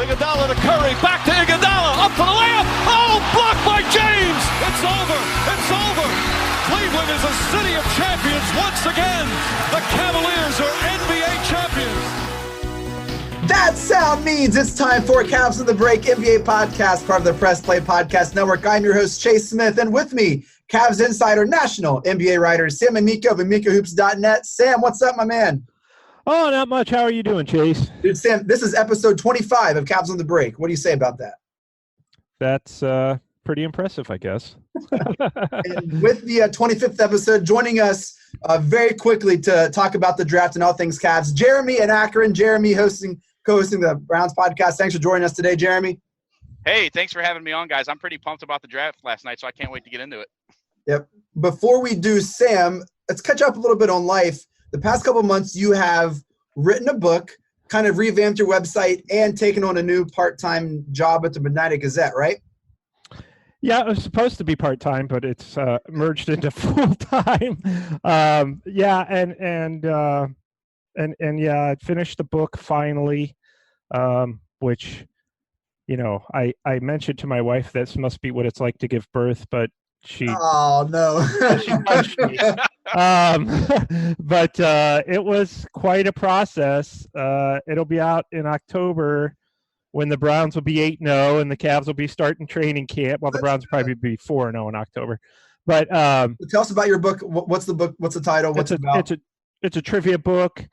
Iguodala to Curry, back to Iguodala, up for the layup. Oh, blocked by James. It's over. It's over. Cleveland is a city of champions once again. The Cavaliers are NBA champions. That sound means it's time for Cavs on the Break NBA podcast, part of the Press Play Podcast Network. I'm your host, Chase Smith, and with me, Cavs insider, national NBA writer, Sam Amico of AmicoHoops.net. Sam, what's up, my man? Oh, not much. How are you doing, Chase? Dude, Sam, this is episode 25 of Cavs on the Break. What do you say about that? That's pretty impressive, I guess. And with the 25th episode, joining us very quickly to talk about the draft and all things Cavs, Jeremy and Akron. Jeremy co-hosting the Browns podcast. Thanks for joining us today, Jeremy. Hey, thanks for having me on, guys. I'm pretty pumped about the draft last night, so I can't wait to get into it. Yep. Before we do, Sam, let's catch up a little bit on life. The past couple months, you have written a book, kind of revamped your website, and taken on a new part-time job at the Midnight Gazette, right? Yeah, it was supposed to be part-time, but it's merged into full-time. Yeah, and yeah, I finished the book finally, which, you know, I mentioned to my wife this must be what it's like to give birth, but she punched me. But it was quite a process. It'll be out in October when the Browns will be 8-0 and the Cavs will be starting training camp. Well, the Browns will probably be 4-0 in October. But tell us about your book. What's the book? What's the title? What's it about? It's a trivia book.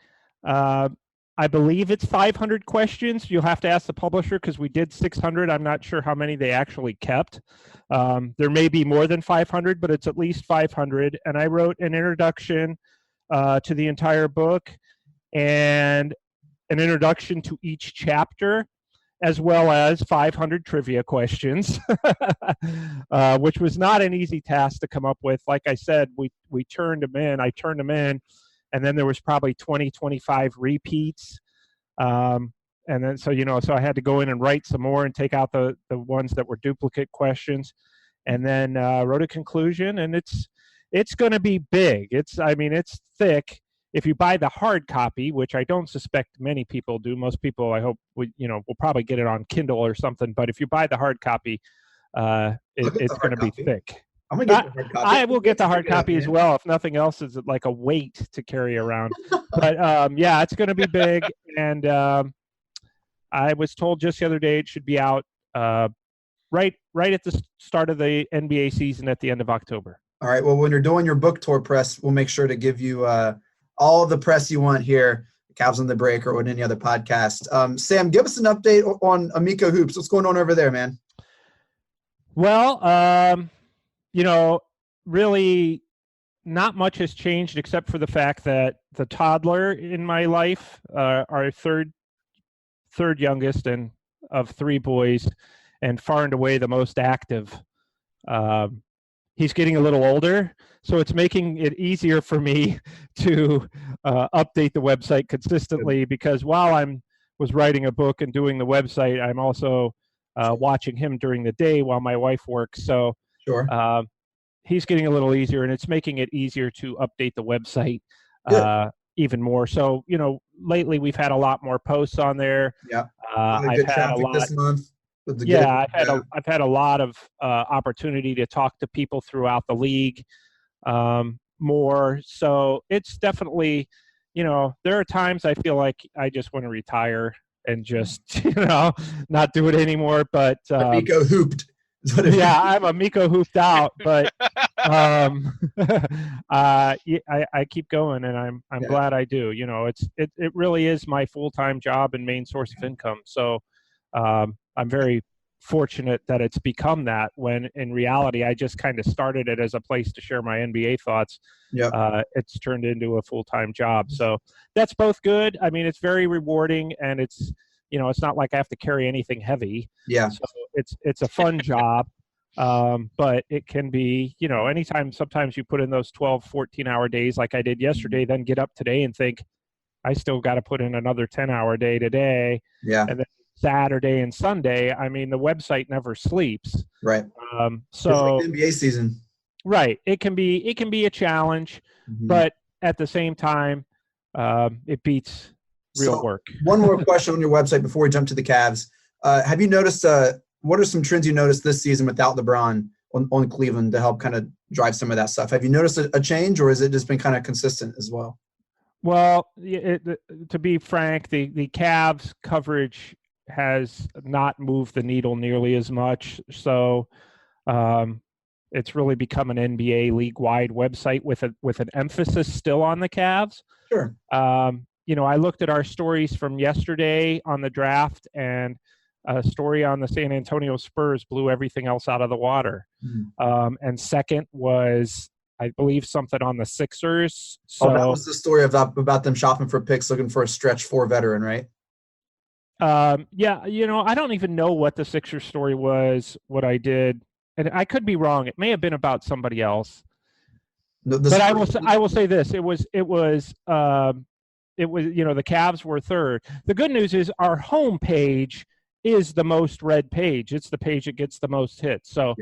I believe it's 500 questions. You'll have to ask the publisher because we did 600. I'm not sure how many they actually kept. There may be more than 500, but it's at least 500. And I wrote an introduction to the entire book and an introduction to each chapter, as well as 500 trivia questions, which was not an easy task to come up with. Like I said, I turned them in, and then there was probably 20, 25 repeats. And then, so I had to go in and write some more and take out the ones that were duplicate questions, and then wrote a conclusion. And it's going to be big. It's thick. If you buy the hard copy, which I don't suspect many people do, most people I hope will probably get it on Kindle or something. But if you buy the hard copy, it's going to be thick. I'm gonna get the hard copy. I will get the hard copy as well. If nothing else, is like a weight to carry around. But yeah, it's going to be big. And I was told just the other day it should be out right at the start of the NBA season at the end of October. All right. Well, when you're doing your book tour press, we'll make sure to give you all the press you want here, Cavs on the Break or on any other podcast. Sam, give us an update on Amico Hoops. What's going on over there, man? Well, really not much has changed except for the fact that the toddler in my life, our third youngest and of three boys, and far and away the most active, he's getting a little older, so it's making it easier for me to update the website consistently, because while I was writing a book and doing the website, I'm also watching him during the day while my wife works. So sure. He's getting a little easier, and it's making it easier to update the website even more. So, lately we've had a lot more posts on there. Yeah. I've had a lot this month. I've had a lot of opportunity to talk to people throughout the league more. So it's definitely, there are times I feel like I just want to retire and just, not do it anymore. But Amico hooped. Yeah, I'm Amico hooped out, but I keep going, and I'm glad I do. It really is my full-time job and main source of income. So I'm very fortunate that it's become that, when in reality I just kind of started it as a place to share my NBA thoughts. Yeah. It's turned into a full-time job. So that's both good. I mean, it's very rewarding, and it's not like I have to carry anything heavy. Yeah. So it's a fun job. But it can be, anytime, sometimes you put in those 12, 14-hour days like I did yesterday, then get up today and think, I still got to put in another 10-hour day today. Yeah. And then Saturday and Sunday, I mean, the website never sleeps. Right. So it's like NBA season. Right. It can be a challenge, but at the same time, it beats real work. One more question on your website before we jump to the Cavs. Have you noticed? What are some trends you noticed this season without LeBron on Cleveland to help kind of drive some of that stuff? Have you noticed a change, or has it just been kind of consistent as well? Well, to be frank, the Cavs coverage has not moved the needle nearly as much. So it's really become an NBA league-wide website with an emphasis still on the Cavs. Sure. I looked at our stories from yesterday on the draft, and a story on the San Antonio Spurs blew everything else out of the water. Mm-hmm. And second was, I believe, something on the Sixers. So that was the story about them shopping for picks, looking for a stretch 4 veteran, right? Yeah, I don't even know what the Sixers story was, what I did, and I could be wrong. It may have been about somebody else. But I will say this: it was the Cavs were third. The good news is our home page is the most read page. It's the page that gets the most hits. So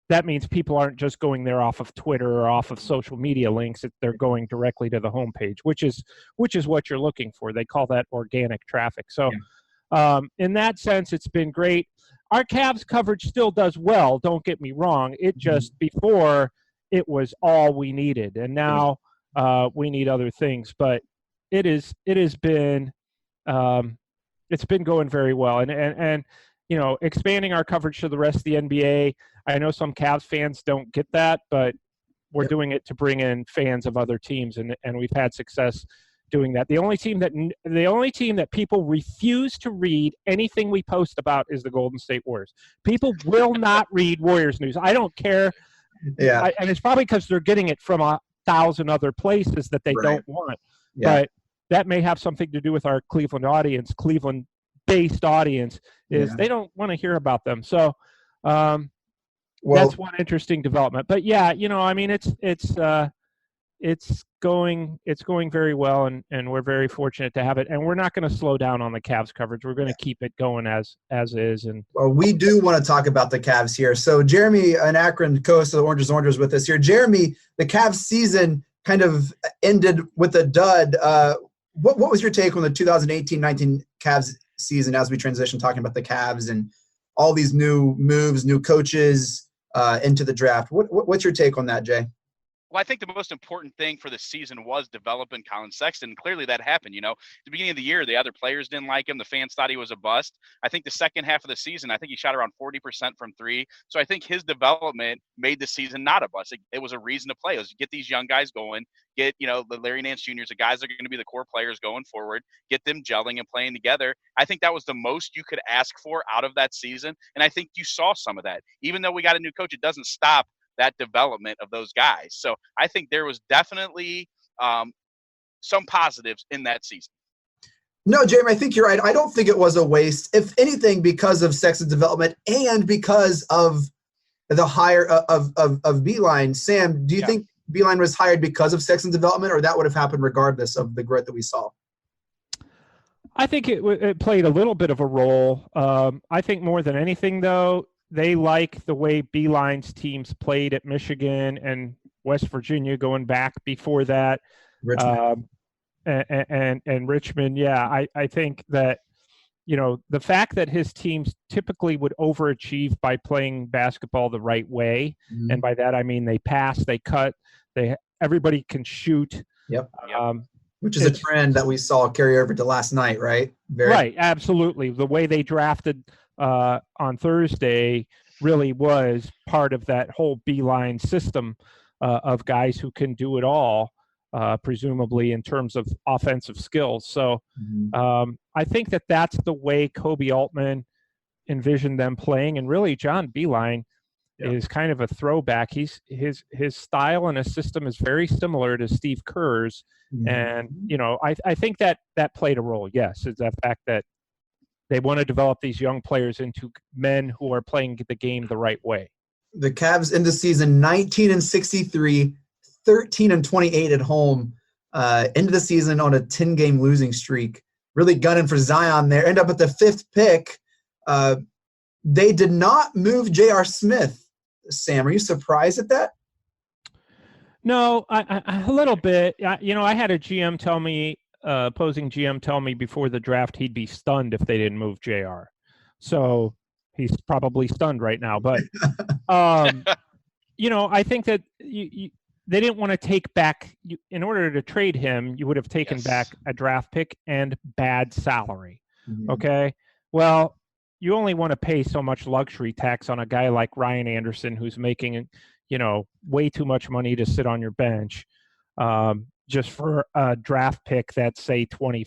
that means people aren't just going there off of Twitter or off of social media links. They're going directly to the home page, which is what you're looking for. They call that organic traffic. So in that sense, it's been great. Our Cavs coverage still does well. Don't get me wrong. It just before it was all we needed, and now we need other things. But it has been it's been going very well, and expanding our coverage to the rest of the NBA. I know some Cavs fans don't get that, but we're doing it to bring in fans of other teams, and we've had success doing that. The only team that people refuse to read anything we post about is the Golden State Warriors. People will not read Warriors news. I don't care. Yeah, and it's probably because they're getting it from 1,000 other places that they don't want. Yeah. But that may have something to do with our Cleveland audience, Cleveland-based audience, is they don't want to hear about them. So that's one interesting development. But it's going very well, and we're very fortunate to have it. And we're not going to slow down on the Cavs coverage. We're going to keep it going as is. And well, we do want to talk about the Cavs here. So Jeremy, an Akron co-host of the Oranges with us here. Jeremy, the Cavs season kind of ended with a dud. What was your take on the 2018-19 Cavs season as we transition talking about the Cavs and all these new moves, new coaches into the draft? What's your take on that, Jay? Well, I think the most important thing for the season was developing Colin Sexton. Clearly that happened. At the beginning of the year, the other players didn't like him. The fans thought he was a bust. I think the second half of the season, I think he shot around 40% from three. So I think his development made the season not a bust. It was a reason to play. It was get these young guys going, get, the Larry Nance Juniors, the guys that are going to be the core players going forward, get them gelling and playing together. I think that was the most you could ask for out of that season. And I think you saw some of that. Even though we got a new coach, it doesn't stop that development of those guys. So I think there was definitely some positives in that season. No, Jeremy, I think you're right. I don't think it was a waste. If anything, because of Sexton's development and because of the hire of Beilien. Sam, do you think Beilien was hired because of Sexton's development, or that would have happened regardless of the growth that we saw? I think it played a little bit of a role. I think more than anything, though, they like the way Beilien's teams played at Michigan and West Virginia going back before that. Richmond. And Richmond. Yeah, I think that, the fact that his teams typically would overachieve by playing basketball the right way. Mm-hmm. And by that, I mean, they pass, they cut, everybody can shoot. Yep. Which is a trend that we saw carry over to last night, right? Right. Absolutely. The way they drafted on Thursday really was part of that whole Beilien system of guys who can do it all, presumably in terms of offensive skills. So I think that's the way Kobe Altman envisioned them playing, and really John Beilien is kind of a throwback. His style and his system is very similar to Steve Kerr's, and I think that played a role. Yes, is that fact that they want to develop these young players into men who are playing the game the right way. The Cavs end the season 19-63, 13-28 at home. End of the season on a 10-game losing streak. Really gunning for Zion there. End up at the 5th pick. They did not move J.R. Smith. Sam, are you surprised at that? No, a little bit. I had a GM tell me opposing GM tell me before the draft he'd be stunned if they didn't move JR. So he's probably stunned right now. But, I think that they didn't want to take back – in order to trade him, you would have taken back a draft pick and bad salary. Mm-hmm. Okay? Well, you only want to pay so much luxury tax on a guy like Ryan Anderson who's making, way too much money to sit on your bench. Just for a draft pick that's say 20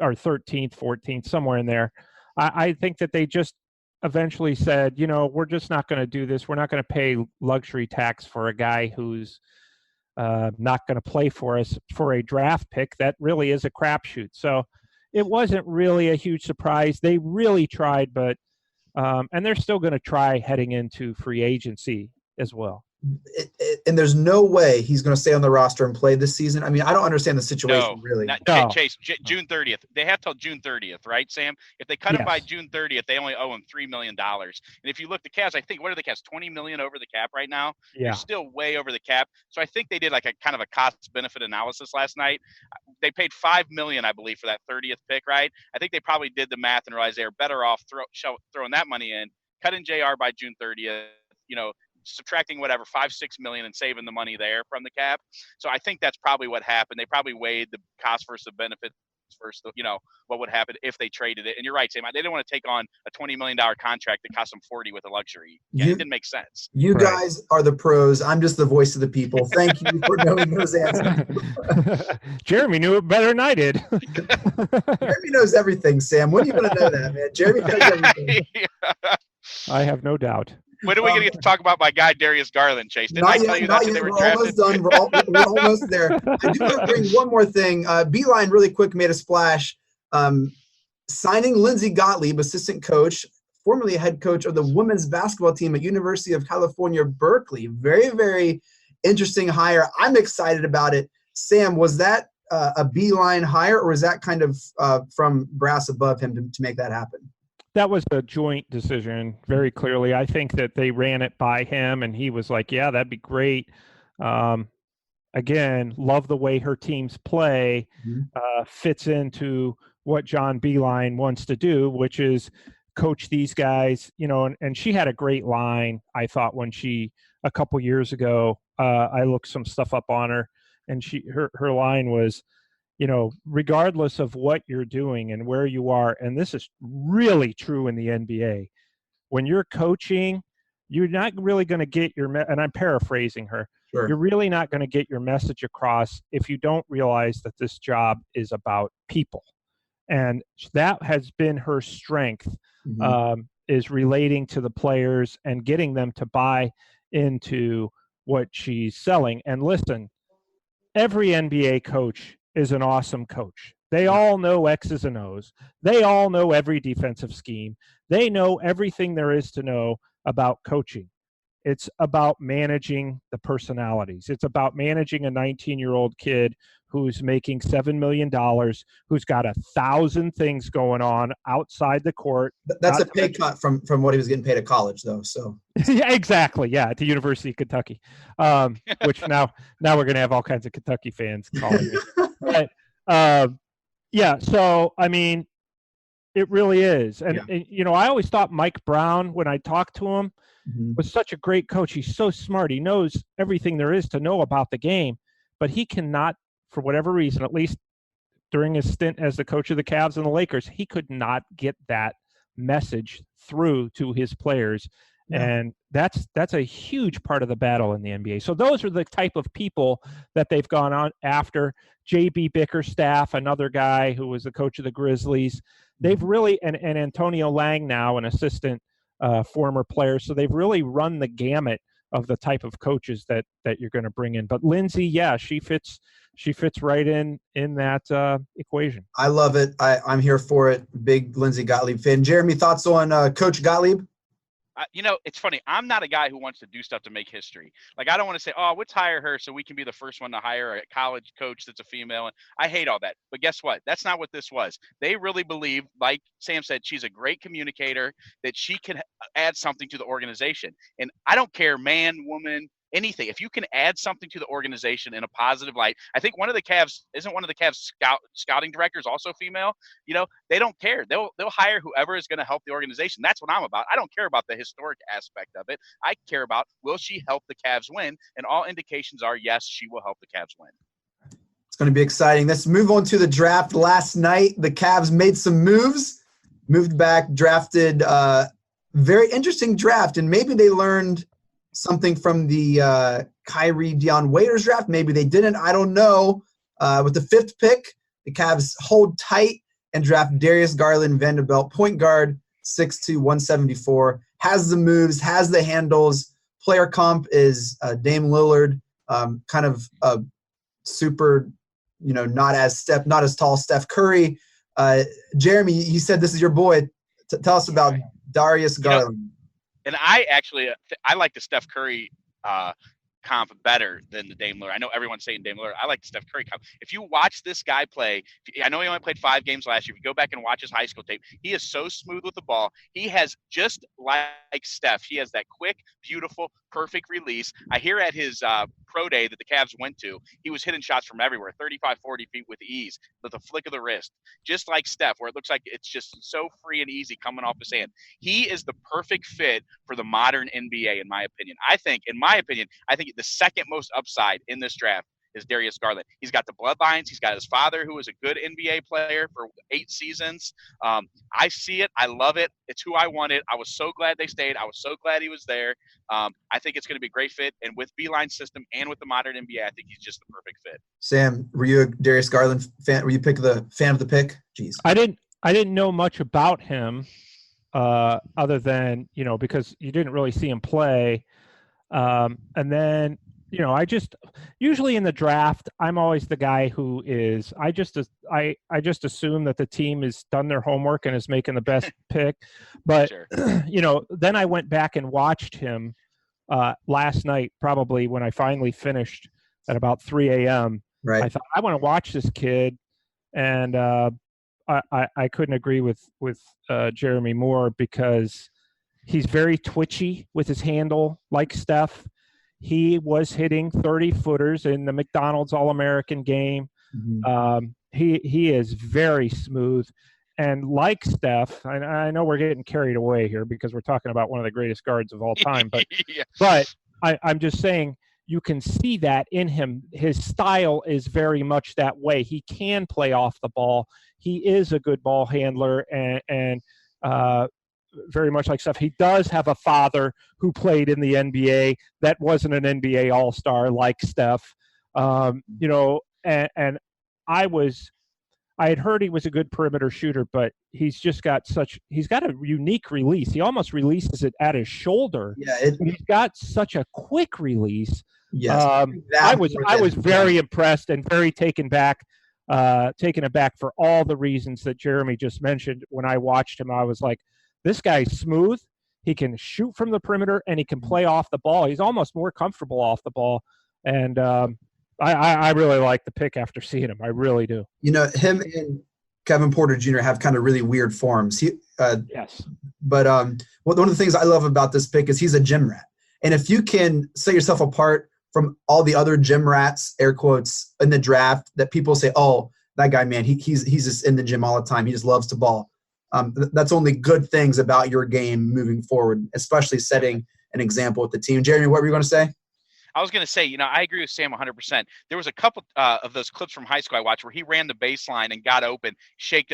or 13th, 14th, somewhere in there. I think that they just eventually said, we're just not going to do this. We're not going to pay luxury tax for a guy who's not going to play for us for a draft pick. That really is a crapshoot. So it wasn't really a huge surprise. They really tried, but and they're still going to try heading into free agency as well. And there's no way he's going to stay on the roster and play this season. I mean, I don't understand the situation really. No. Chase, June 30th. They have till June 30th, right, Sam? If they cut him by June 30th, they only owe him $3 million. And if you look at the Cavs, I think, what are the Cavs, $20 million over the cap right now? Yeah. They're still way over the cap. So I think they did like a kind of a cost-benefit analysis last night. They paid $5 million, I believe, for that 30th pick, right? I think they probably did the math and realized they were better off throwing that money in, cutting JR by June 30th, subtracting whatever, $5-6 million and saving the money there from the cap. So I think that's probably what happened. They probably weighed the cost versus the benefits versus what would happen if they traded it. And you're right, Sam. They didn't want to take on a $20 million contract that cost them $40 with a luxury. Yeah, it didn't make sense. You guys are the pros. I'm just the voice of the people. Thank you for knowing those answers. Jeremy knew it better than I did. Jeremy knows everything, Sam. When are you going to know that, man? Jeremy knows everything. I have no doubt. When are we going to get to talk about my guy, Darius Garland, Chase? Didn't I tell you that's what they were drafted? We're almost done. We're almost there. I do want to bring one more thing. Beilien really quick made a splash, signing Lindsey Gottlieb, assistant coach, formerly head coach of the women's basketball team at University of California, Berkeley. Very, very interesting hire. I'm excited about it. Sam, was that a Beilien hire, or was that kind of from brass above him to make that happen? That was a joint decision, very clearly. I think that they ran it by him, and he was like, yeah, that'd be great. Again, love the way her teams play, fits into what John Beilien wants to do, which is coach these guys, and she had a great line, I thought, when a couple years ago, I looked some stuff up on her, and her line was, regardless of what you're doing and where you are, and this is really true in the NBA, when you're coaching, you're not really going to get and I'm paraphrasing her, sure. You're really not going to get your message across if you don't realize that this job is about people. And that has been her strength, is relating to the players and getting them to buy into what she's selling. And listen, every NBA coach is an awesome coach. They all know X's and O's. They all know every defensive scheme. They know everything there is to know about coaching. It's about managing the personalities. It's about managing a 19-year-old kid who's making $7 million, who's got 1,000 things going on outside the court. That's a pay cut from what he was getting paid at college, though. So yeah, exactly. Yeah, at the University of Kentucky, which now we're going to have all kinds of Kentucky fans calling me. But yeah, so I mean, it really is, and I always thought Mike Brown, when I talked to him, was such a great coach. He's so smart. He knows everything there is to know about the game, but he cannot, for whatever reason, at least during his stint as the coach of the Cavs and the Lakers, he could not get that message through to his players. Yeah. And that's a huge part of the battle in the NBA. So those are the type of people that they've gone on after. J.B. Bickerstaff, another guy who was the coach of the Grizzlies. They've really, and Antonio Lang now, an assistant former player. So they've really run the gamut of the type of coaches that you're going to bring in. But Lindsay, yeah, she fits right in that equation. I love it. I'm here for it. Big Lindsay Gottlieb fan. Jeremy, thoughts on Coach Gottlieb? It's funny. I'm not a guy who wants to do stuff to make history. Like, I don't want to say, oh, let's hire her so we can be the first one to hire a college coach that's a female. And I hate all that. But guess what? That's not what this was. They really believe, like Sam said, she's a great communicator, that she can add something to the organization. And I don't care, man, woman, anything. If you can add something to the organization in a positive light, I think one of the Cavs scouting directors also female. They don't care. They'll hire whoever is going to help the organization. That's what I'm about. I don't care about the historic aspect of it. I care about, will she help the Cavs win? And all indications are yes, she will help the Cavs win. It's going to be exciting. Let's move on to the draft. Last night, the Cavs made some moves, moved back, drafted very interesting draft, and maybe they learned something from the Kyrie Dion Waiters draft. Maybe they didn't. I don't know. With the 5th pick, the Cavs hold tight and draft Darius Garland Vanderbilt, point guard, 6'2", 174. Has the moves, has the handles. Player comp is Dame Lillard, kind of super, not as tall Steph Curry. Jeremy, you said this is your boy. Tell us about Darius Garland. And I actually I like the Steph Curry comp better than the Dame Lillard. I know everyone's saying Dame Lillard. I like the Steph Curry comp. If you watch this guy play, I know he only played 5 games last year. If you go back and watch his high school tape, he is so smooth with the ball. He has, just like Steph, he has that quick, beautiful, perfect release. I hear at his pro day that the Cavs went to, he was hitting shots from everywhere, 35, 40 feet with ease, with a flick of the wrist, just like Steph, where it looks like it's just so free and easy coming off his hand. He is the perfect fit for the modern NBA, in my opinion. I think the second most upside in this draft is Darius Garland. He's got the bloodlines. He's got his father, who was a good NBA player for 8 seasons. I see it. I love it. It's who I wanted. I was so glad they stayed. I was so glad he was there. I think it's going to be a great fit. And with Beilein's system and with the modern NBA, I think he's just the perfect fit. Sam, were you a Darius Garland fan? Were you fan of the pick? Jeez. I didn't know much about him other than, because you didn't really see him play. And then, I just usually in the draft, I'm always the guy who is, I just assume that the team has done their homework and is making the best pick. But, Sure. Then I went back and watched him last night, probably when I finally finished at about 3 a.m. Right. I thought, I want to watch this kid. And I couldn't agree with Jeremy more, because he's very twitchy with his handle, like Steph. He was hitting 30-footers in the McDonald's All-American game. Mm-hmm. He is very smooth. And like Steph, I know we're getting carried away here because we're talking about one of the greatest guards of all time. But Yeah. but I'm just saying, you can see that in him. His style is very much that way. He can play off the ball. He is a good ball handler and very much like Steph. He does have a father who played in the NBA that wasn't an NBA All-Star like Steph. And I had heard he was a good perimeter shooter, but he's got a unique release. He almost releases it at his shoulder. Yeah, he's got such a quick release. Yes, I was very impressed and very taken aback for all the reasons that Jeremy just mentioned. When I watched him, I was like, this guy's smooth. He can shoot from the perimeter and he can play off the ball. He's almost more comfortable off the ball. And I really like the pick after seeing him. I really do. Him and Kevin Porter Jr. have kind of really weird forms. Yes. But one of the things I love about this pick is he's a gym rat. And if you can set yourself apart from all the other gym rats, air quotes, in the draft that people say, oh, that guy, man, he's just in the gym all the time. He just loves to ball. That's only good things about your game moving forward, especially setting an example with the team. Jeremy, what were you going to say? I was going to say, I agree with Sam 100%. There was a couple of those clips from high school I watched where he ran the baseline and got open, shook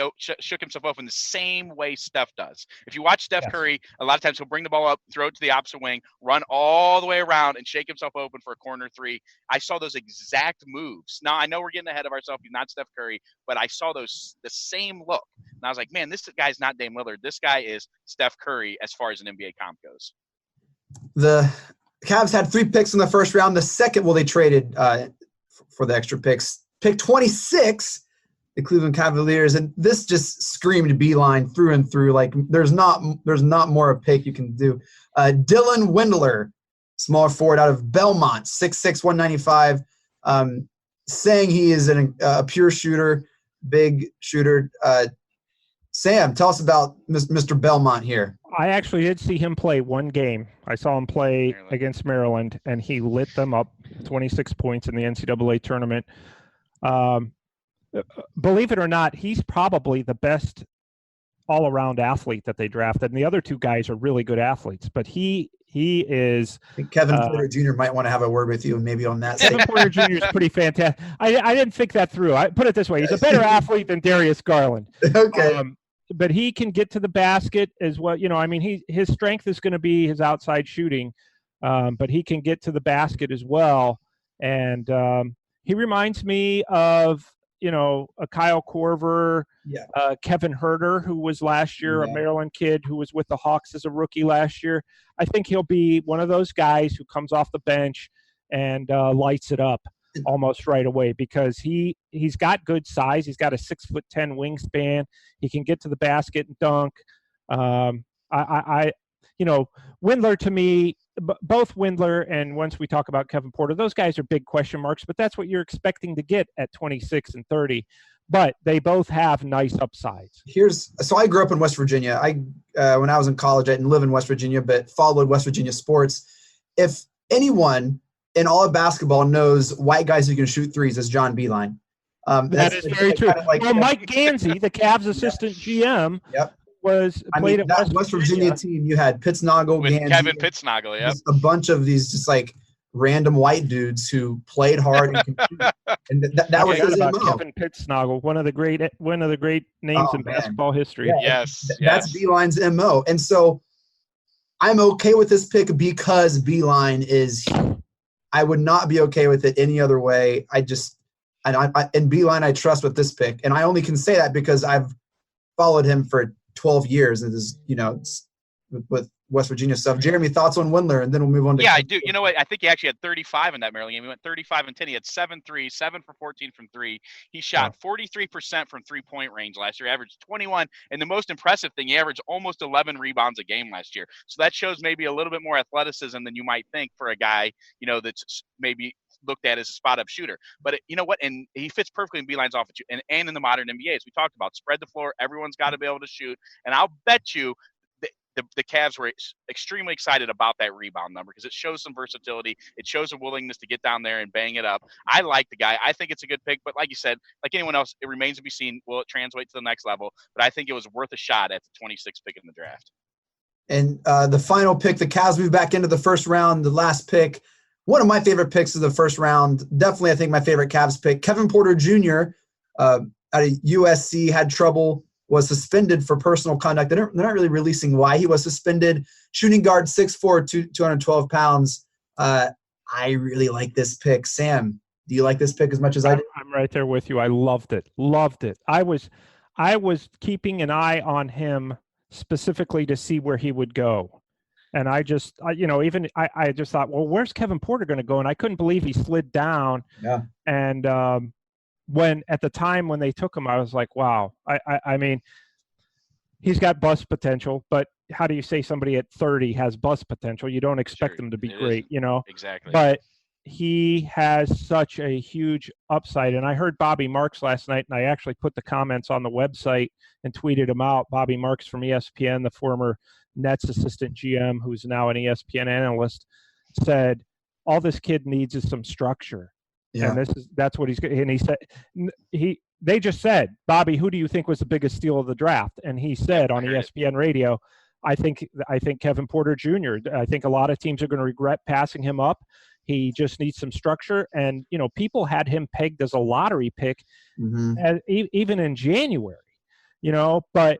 himself open the same way Steph does. If you watch Steph Curry, a lot of times he'll bring the ball up, throw it to the opposite wing, run all the way around, and shake himself open for a corner 3. I saw those exact moves. Now, I know we're getting ahead of ourselves. He's not Steph Curry, but I saw the same look. And I was like, man, this guy's not Dame Lillard. This guy is Steph Curry as far as an NBA comp goes. The Cavs had 3 picks in the first round. The second, they traded for the extra picks. Pick 26, the Cleveland Cavaliers, and this just screamed Beeline through and through. Like there's not more a pick you can do. Dylan Windler, small forward out of Belmont, 6'6", 195, saying he is a pure shooter, big shooter. Sam, tell us about Mr. Belmont here. I actually did see him play one game. I saw him play against Maryland, and he lit them up, 26 points in the NCAA tournament. Believe it or not, he's probably the best all-around athlete that they drafted, and the other two guys are really good athletes. But he is. I think Kevin Porter Jr. might want to have a word with you, maybe on that. Kevin Porter Jr. is pretty fantastic. I didn't think that through. I put it this way: he's a better athlete than Darius Garland. Okay. But he can get to the basket as well. I mean, his strength is going to be his outside shooting, but he can get to the basket as well. And he reminds me of, a Kyle Korver, Kevin Herter, who was last year, a Maryland kid who was with the Hawks as a rookie last year. I think he'll be one of those guys who comes off the bench and lights it up almost right away, because he's got good size. He's got a 6'10" wingspan. He can get to the basket and dunk. Windler, to me, both Windler and once we talk about Kevin Porter, those guys are big question marks, but that's what you're expecting to get at 26 and 30. But they both have nice upsides. So I grew up in West Virginia. When I was in college, I didn't live in West Virginia, but followed West Virginia sports. If anyone in all of basketball knows white guys who can shoot threes, is John Beilien. That is very true. Mike Gansey, the Cavs assistant GM, played at West Virginia team. You had Pittsnoggle, with Gansey, Kevin Pittsnoggle, a bunch of these just like random white dudes who played hard and competed. And that was his MO. Kevin Pittsnoggle, one of the great names in basketball history. Yeah. That's Beilien's MO. And so I'm okay with this pick because Beilien is. I would not be okay with it any other way. And Beilien I trust with this pick, and I only can say that because I've followed him for 12 years. It is, with West Virginia stuff. Jeremy, thoughts on Windler, and then we'll move on to. Yeah, I do. You know what? I think he actually had 35 in that Maryland game. He went 35 and 10. He had 7 threes, 7 for 14 from three. He shot 43% from three-point range last year, averaged 21. And the most impressive thing, he averaged almost 11 rebounds a game last year. So that shows maybe a little bit more athleticism than you might think for a guy, that's maybe looked at as a spot-up shooter. But you know what? And he fits perfectly in Beilien's offense and in the modern NBA, as we talked about. Spread the floor. Everyone's got to be able to shoot. And I'll bet you the Cavs were extremely excited about that rebound number because it shows some versatility. It shows a willingness to get down there and bang it up. I like the guy. I think it's a good pick. But like you said, like anyone else, it remains to be seen. Will it translate to the next level? But I think it was worth a shot at the 26th pick in the draft. And the final pick, the Cavs move back into the first round. The last pick, one of my favorite picks of the first round. Definitely, I think my favorite Cavs pick. Kevin Porter Jr. Out of USC had trouble. Was suspended for personal conduct. They're not really releasing why he was suspended. Shooting guard, 6'4", 212 pounds. I really like this pick. Sam, do you like this pick as much as I do? I'm right there with you. I loved it. I was keeping an eye on him specifically to see where he would go. And I just thought, well, where's Kevin Porter going to go? And I couldn't believe he slid down. Yeah. And when at the time when they took him, I was like, wow. I mean, he's got bust potential, but how do you say somebody at 30 has bust potential? You don't expect them to be great, Exactly. But he has such a huge upside. And I heard Bobby Marks last night, and I actually put the comments on the website and tweeted him out. Bobby Marks from ESPN, the former Nets assistant GM, who's now an ESPN analyst, said, all this kid needs is some structure. Yeah. And that's what he's, and he said, they just said, Bobby, who do you think was the biggest steal of the draft? And he said on ESPN radio, I think Kevin Porter Jr. I think a lot of teams are going to regret passing him up. He just needs some structure. And, people had him pegged as a lottery pick, even in January, but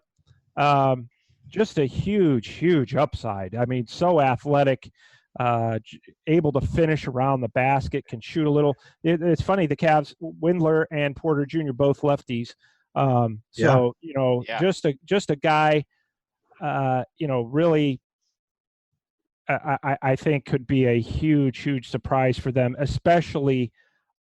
just a huge upside. I mean, so athletic. Able to finish around the basket, can shoot a little. It's funny, the Cavs, Windler and Porter Jr. both lefties. Just a guy, really, I think could be a huge surprise for them, especially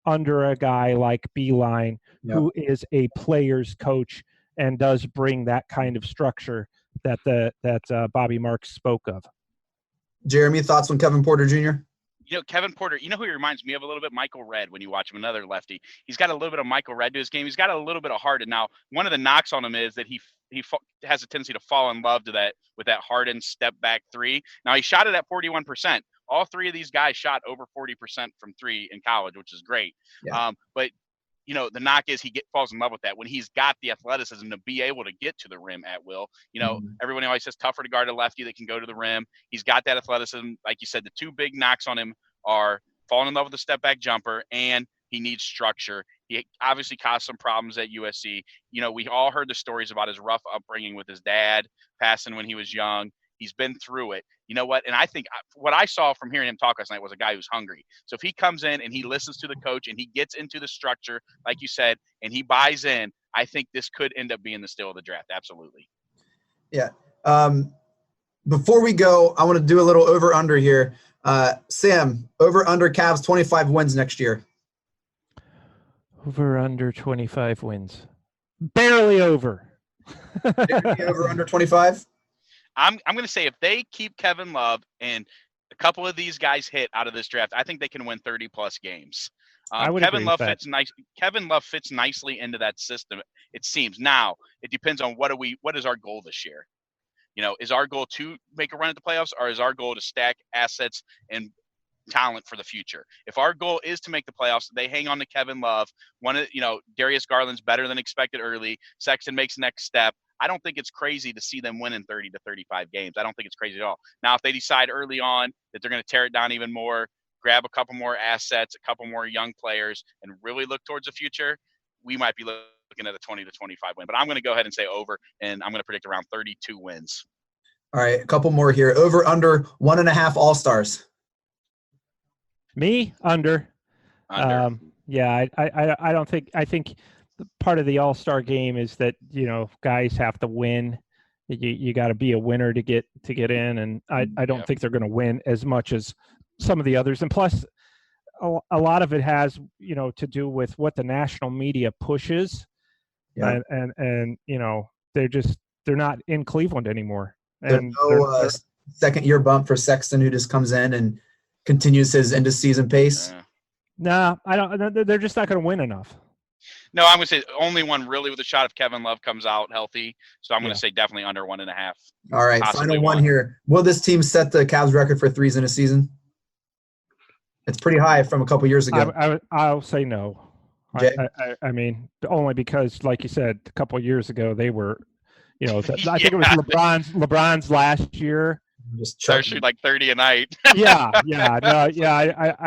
under a guy like Beilien, who is a player's coach and does bring that kind of structure that Bobby Marks spoke of. Jeremy, thoughts on Kevin Porter Jr.? Kevin Porter, who he reminds me of a little bit? Michael Redd, when you watch him, another lefty. He's got a little bit of Michael Redd to his game. He's got a little bit of heart. And now one of the knocks on him is that he has a tendency to fall in love with that hardened step back three. Now he shot it at 41%. All three of these guys shot over 40% from three in college, which is great. Yeah. But the knock is he falls in love with that when he's got the athleticism to be able to get to the rim at will. Everyone always says tougher to guard a lefty that can go to the rim. He's got that athleticism. Like you said, the two big knocks on him are falling in love with the step back jumper, and he needs structure. He obviously caused some problems at USC. We all heard the stories about his rough upbringing with his dad passing when he was young. He's been through it. You know what? And I think what I saw from hearing him talk last night was a guy who's hungry. So if he comes in and he listens to the coach and he gets into the structure, like you said, and he buys in, I think this could end up being the steal of the draft. Absolutely. Yeah. Before we go, I want to do a little over-under here. Sam, over-under Cavs 25 wins next year. Over under 25 wins. Barely over. Over under 25? I'm going to say if they keep Kevin Love and a couple of these guys hit out of this draft, I think they can win 30-plus games. Kevin Love fits nicely into that system, it seems. Now, it depends on what is our goal this year? Is our goal to make a run at the playoffs, or is our goal to stack assets and talent for the future? If our goal is to make the playoffs, they hang on to Kevin Love. Darius Garland's better than expected early. Sexton makes next step. I don't think it's crazy to see them winning 30 to 35 games. I don't think it's crazy at all. Now, if they decide early on that they're going to tear it down even more, grab a couple more assets, a couple more young players, and really look towards the future, we might be looking at a 20 to 25 win. But I'm going to go ahead and say over, and I'm going to predict around 32 wins. All right, a couple more here. Over under 1.5 All-Stars. Me, under. Yeah, I don't think – I think – part of the All-Star game is that, guys have to win. You got to be a winner to get in. And I don't think they're going to win as much as some of the others. And plus a lot of it has, to do with what the national media pushes. Yeah. And they're not in Cleveland anymore. And no second-year bump for Sexton, who just comes in and continues his end-of-season pace. Nah, I don't. They're just not going to win enough. No, I'm going to say only one really with a shot if Kevin Love comes out healthy. So I'm going to say definitely under 1.5. All right, final one here. Will this team set the Cavs record for threes in a season? It's pretty high from a couple years ago. I'll say no. I mean, only because, like you said, a couple of years ago they were, I think it was LeBron's last year. They're shooting like 30 a night. I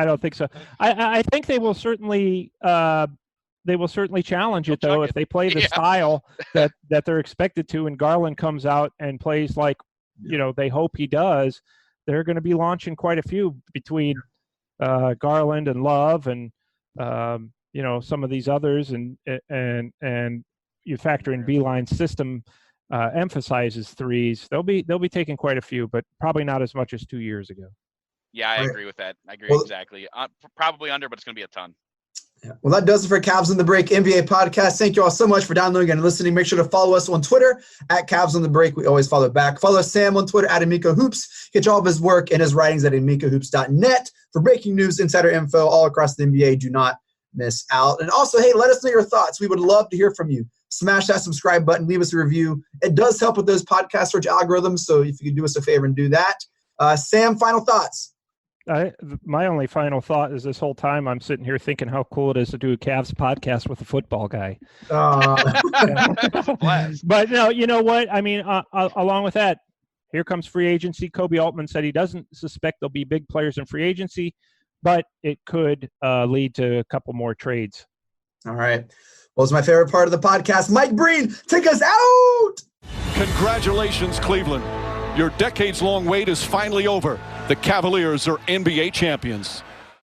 don't think so. I think they will certainly. They will certainly challenge it, though, if they play the style that they're expected to, and Garland comes out and plays like, they hope he does. They're going to be launching quite a few between Garland and Love and, some of these others. And you factor in Beilien's system emphasizes threes. They'll be taking quite a few, but probably not as much as 2 years ago. Yeah, I agree with that. I agree exactly. Probably under, but it's going to be a ton. Yeah. Well, that does it for Cavs on the Break NBA podcast. Thank you all so much for downloading and listening. Make sure to follow us on Twitter at Cavs on the Break. We always follow back. Follow Sam on Twitter at Amico Hoops. Get all of his work and his writings at amicohoops.net for breaking news, insider info all across the NBA. Do not miss out. And also, hey, let us know your thoughts. We would love to hear from you. Smash that subscribe button. Leave us a review. It does help with those podcast search algorithms, so if you could do us a favor and do that. Sam, final thoughts. My only final thought is this whole time I'm sitting here thinking how cool it is to do a Cavs podcast with a football guy. But no, you know what? I mean, along with that, here comes free agency. Kobe Altman said he doesn't suspect there'll be big players in free agency, but it could lead to a couple more trades. All right. Well, it's my favorite part of the podcast. Mike Breen, take us out. Congratulations, Cleveland. Your decades-long wait is finally over. The Cavaliers are NBA champions.